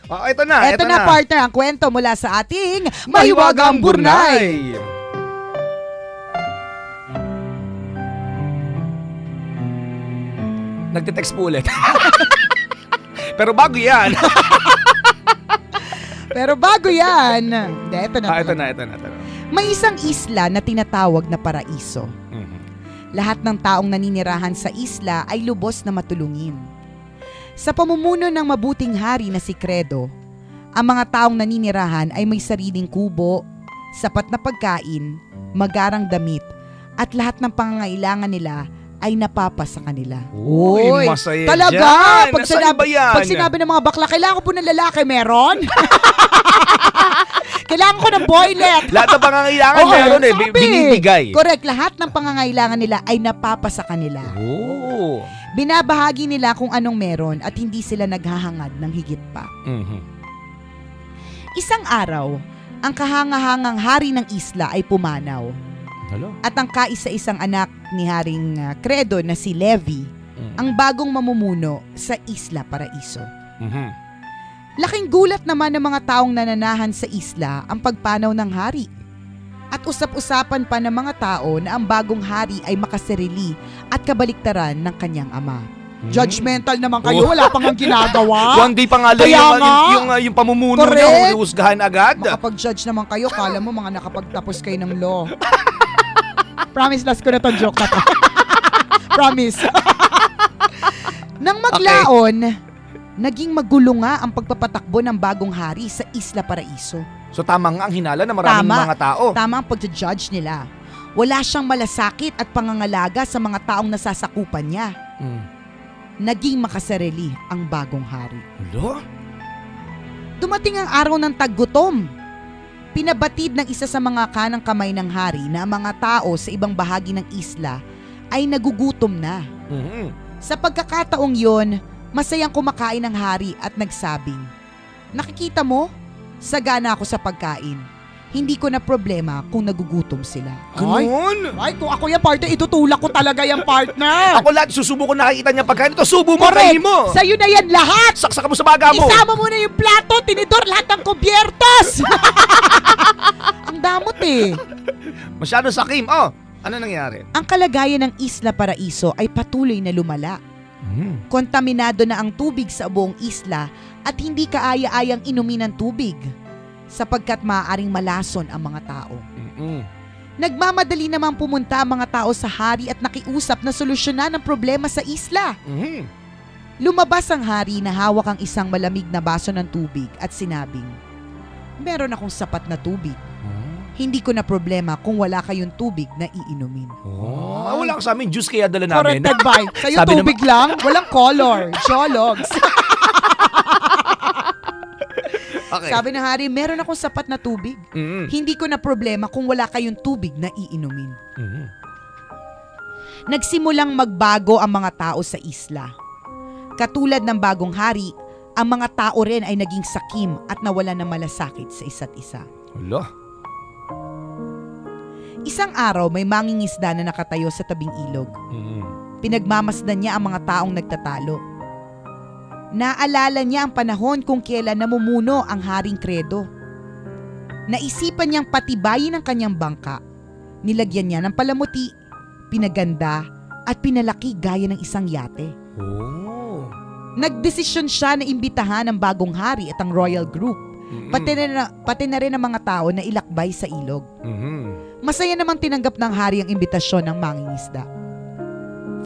Oh, ito na. Ito na, partner, ang kwento mula sa ating Mahiwagang Burnay. Nagte-text po ulit. Pero bago yan. Ito na. May isang isla na tinatawag na paraiso. Lahat ng taong naninirahan sa isla ay lubos na matulungin. Sa pamumuno ng mabuting hari na si Credo, ang mga taong naninirahan ay may sariling kubo, sapat na pagkain, magarang damit, at lahat ng pangangailangan nila ay napapa sa kanila. Uy, masaya talaga? dyan. Pag sinabi ng mga bakla, kailangan ko po ng lalaki, meron? Kailangan ko ng boylet. Lahat ng pangangailangan meron binibigay. Correct, lahat ng pangangailangan nila ay napapa sa kanila. Oh. Binabahagi nila kung anong meron at hindi sila naghahangad ng higit pa. Isang araw, ang kahangahangang hari ng isla ay pumanaw. Hello? At ang kaisa-isang anak ni Haring Credo na si Levi, ang bagong mamumuno sa Isla Paraiso. Laking gulat naman ng mga taong nananahan sa isla ang pagpanaw ng hari. At usap-usapan pa ng mga tao na ang bagong hari ay makasarili at kabaliktaran ng kanyang ama. Judgmental naman kayo, wala pang ang ginagawa. One day pa nga lang yung pamumuno niya, husgahan agad. Makapag-judge naman kayo, kala mo mga nakapagtapos kayo ng law. Promise, last ko na tong joke na to. Promise. Nang maglaon, naging magulo nga ang pagpapatakbo ng bagong hari sa Isla Paraiso. So tama nga ang hinala ng maraming mga tao. Tama ang pag-judge nila. Wala siyang malasakit at pangangalaga sa mga taong nasasakupan niya. Naging makasarili ang bagong hari. Hello? Dumating ang araw ng taggutom. Pinabatid ng isa sa mga kanang kamay ng hari na ang mga tao sa ibang bahagi ng isla ay nagugutom na. Sa pagkakataong yon, masayang kumakain ng hari at nagsabing, "Nakikita mo? Sagana ako sa pagkain. Hindi ko na problema kung nagugutom sila." Ganun? Ay, kung ako yung partner, itutulak ko talaga yung partner. Ako lahat, susubo ko nakikita niya pagkain. Ito, subo mo, kain mo. Sa'yo na yan lahat. Saksak mo sa baga mo. Isama mo na yung plato, tinidor, lahat ng kubyertos. Ang damot eh. Masyado sakim. Oh, ano nangyari? Ang kalagayan ng Isla Paraiso ay patuloy na lumala. Kontaminado na ang tubig sa buong isla at hindi kaaya-ayang inumin ng tubig sapagkat maaaring malason ang mga tao. Nagmamadali namang pumunta ang mga tao sa hari at nakiusap na solusyonan ang problema sa isla. Lumabas ang hari na hawak ang isang malamig na baso ng tubig at sinabing, "Meron akong sapat na tubig. Hindi ko na problema kung wala kayong tubig na iinumin." Wala ka sa amin, juice kaya dala namin. Corrected by. Sa'yo tubig lang, walang color. Jologs. Okay. Sabi ng hari, meron akong sapat na tubig. Hindi ko na problema kung wala kayong tubig na iinumin. Nagsimulang magbago ang mga tao sa isla. Katulad ng bagong hari, ang mga tao rin ay naging sakim at nawala ng malasakit sa isa't isa. Hala. Isang araw, may mangingisda na nakatayo sa tabing ilog. Pinagmamasdan niya ang mga taong nagtatalo. Naalala niya ang panahon kung kailan namumuno ang Haring Credo. Naisipan niyang patibayin ang kanyang bangka. Nilagyan niya ng palamuti, pinaganda, at pinalaki gaya ng isang yate. Nagdesisyon siya na imbitahan ang bagong hari at ang royal group, pati na rin ang mga tao na ilakbay sa ilog. Masaya namang tinanggap ng hari ang imbitasyon ng mangingisda.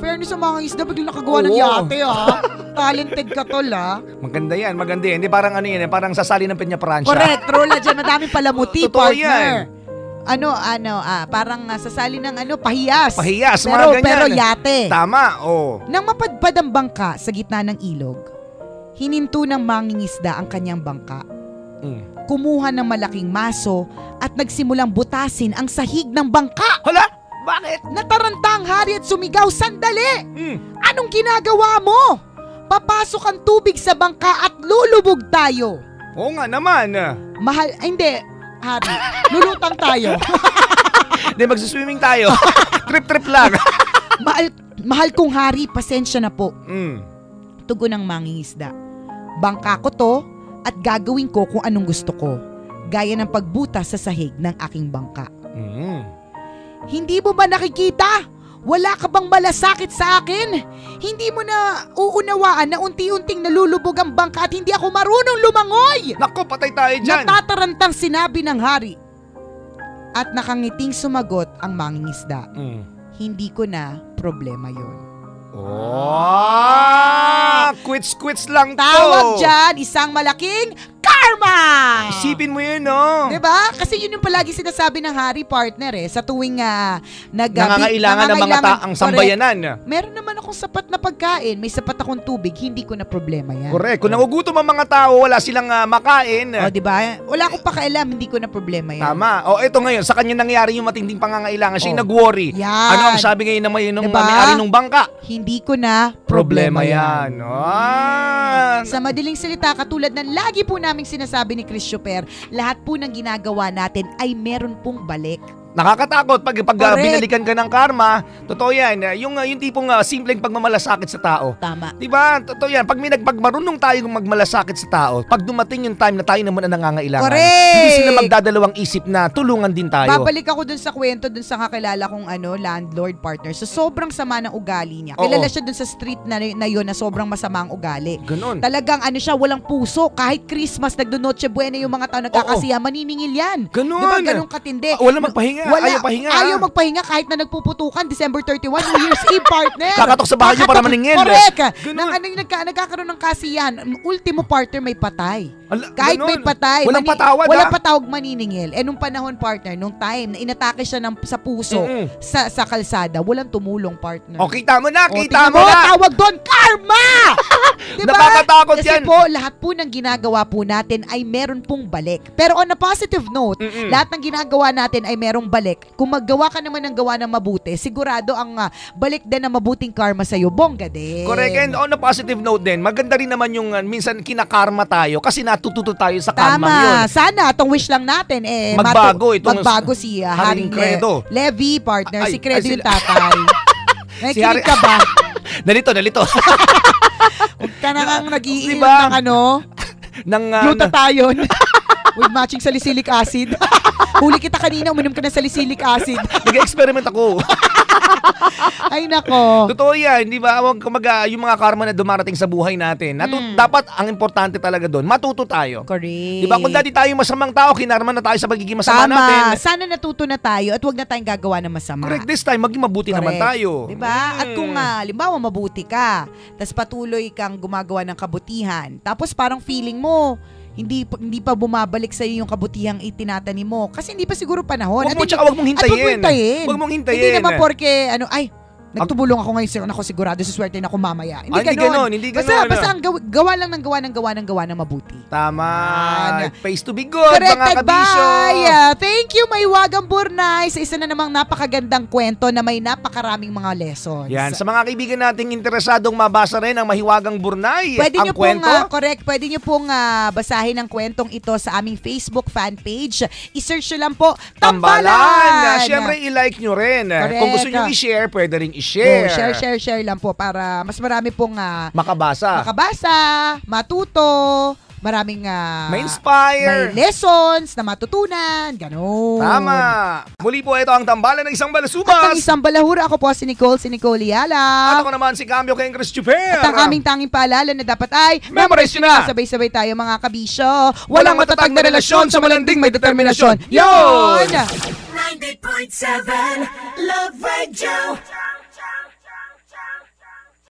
Fairness sa mangingisda, biglang nakagawa ng yate ha. Talented ka tol ha. Maganda yan. Hindi parang ano yan, parang sasali ng Peña Francia. Correct, rola dyan, madaming palamuti, totoo partner. Yan. Parang sasali ng pahiyas. Pahiyas, mga ganyan. Pero yate. Tama, Nang mapadpad ang bangka sa gitna ng ilog, hininto ng mangingisda ang kanyang bangka. Kumuha ng malaking maso at nagsimulang butasin ang sahig ng bangka. Hala? Bakit? Nataranta ang hari at sumigaw, "Sandali! Anong ginagawa mo? Papasok ang tubig sa bangka at lulubog tayo." Oo nga naman. Hindi, hari. Lulutang tayo. Hindi, magsiswimming tayo. Trip-trip lang. Mahal kong hari, pasensya na po. Tugon ng mangingisda. Bangka ko to, at gagawin ko kung anong gusto ko, gaya ng pagbutas sa sahig ng aking bangka. Hindi mo ba nakikita? Wala ka bang malasakit sa akin? Hindi mo na uunawaan na unti-unting nalulubog ang bangka at hindi ako marunong lumangoy? Nako, patay tayo dyan. Natatarantang sinabi ng hari. At nakangiting sumagot ang mangingisda. Hindi ko na problema yon. Quits lang to. Tawag dyan, isang malaking karma! Isipin mo yun, no? Diba? Kasi yun yung palagi sinasabi ng hari, partner sa tuwing nangangailangan ng mga taang sambayanan. Meron naman akong sapat na pagkain, may sapat akong tubig, hindi ko na problema yan. Correct. Kung nagugutom ang mga tao, wala silang makain. Diba? Wala akong pakialam, hindi ko na problema yan. Tama. Ito ngayon, sa kanya nangyari yung matinding pangangailangan. Siya nag-worry. Yan. Ano ang sabi ngayon ng may-ari ng bangka? Hindi ko na problema yan. Sa madaling salita, katulad ng lagi po naming sinasabi ni Chris Super, lahat po ng ginagawa natin ay meron pong balik. Nakakatakot pag binalikan ka ng karma. Totoo yan. Yung tipong simpleng pagmamalasakit sa tao. Tama. Diba? Totoo yan. Pag marunong tayo magmalasakit sa tao, pag dumating yung time na tayo naman ang nangangailangan, correct, hindi sila magdadalawang isip na tulungan din tayo. Babalik ako dun sa kwento dun sa kakilala kong landlord partner. So sobrang sama ng ugali niya. Kilala siya dun sa street na yun na sobrang masama ang ugali. Ganon. Talagang siya, walang puso. Kahit Christmas, nagdo-Noche Buena yung mga tao nagkakasiya, maniningil yan. Ganon. Diba ganun katindi? Wala magpahinga. Ayaw magpahinga kahit na nagpuputukan December 31, New Year's Eve, partner. Kakatok sa bahay nyo para maningil. Correct. Nagkakaroon ng kasiyahan. Ultimo, partner, may patay. Kahit may patay. Walang patawad. Walang patawag, maniningil. Nung panahon, partner, nung time na inatake siya sa puso, sa kalsada, walang tumulong, partner. Kita mo na. Kita mo na. Tawag doon, karma! Diba? Nakakatakot Kasi yan. po, lahat po ng ginagawa po natin ay meron pong balik. Pero on a positive note, lahat ng ginagawa natin ay merong balik. Kung maggawa ka naman ng gawa ng mabuti, sigurado ang balik din ng mabuting karma sa'yo, bongga din. Correct. And on a positive note din, maganda rin naman yung minsan kinakarma tayo kasi natututo tayo sa karma yun. Sana, itong wish lang natin, magbago si Haring Credo. Levi, partner. Si Credo yung tatay. Nakikinig ka ba? Nalito. Huwag ka na kang nag-iinom ng glutathione with matching salicylic acid. Huli kita kanina, uminom ka ng salicylic acid. Nag-experiment ako. Ay nako. Totoo yan, di ba? Yung mga karma na dumarating sa buhay natin, dapat ang importante talaga doon, matuto tayo. Correct. Di ba? Kung dati tayo masamang tao, kinarma na tayo sa pagiging masama natin. Sana natuto na tayo at huwag na tayong gagawa ng masama. Correct. This time, maging mabuti naman tayo. Di ba? At kung halimbawa mabuti ka, tas patuloy kang gumagawa ng kabutihan, tapos parang feeling mo, hindi pa bumabalik sa iyo yung kabutihang itinatanim mo kasi hindi pa siguro panahon. Huwag mong hintayin. Huwag mong hintayin. Hindi naman porke nagtubulong ako ngayon, ako sigurado suswerte na ako mamaya. Hindi ganon. Basta ang gawa lang ng gawa ng mabuti. Tama. Pays to be good, mga kabisyo. Thank you, Maywagang Burnay, sa isa na namang napakagandang kwento na may napakaraming mga lessons. Yan, sa mga kaibigan nating interesadong mabasa rin ang Mahiwagang Burnay, pwede ang kwento. Pwede nyo pong basahin ang kwentong ito sa aming Facebook fan page. I-search nyo lang po, Tambalan! Siyempre, i-like nyo rin. Correct. Kung gusto nyo i-share, pwede rin i-share. Share lang po para mas marami pong makabasa, matuto, maraming ma-inspire, may lessons na matutunan, gano'n. Tama. Muli po ito ang Tambalan ng Isang Balasubas. At ang Isang Balahura, ako po si Nicole Yala. At ako naman si Cambio Ken Chris Chuper. At ang aming tanging paalala na dapat ay memorize nyo na. Sabay-sabay tayo mga kabisyo. Walang matatag na relasyon sa malanding may determinasyon. Yon! 90.7 Love Radio.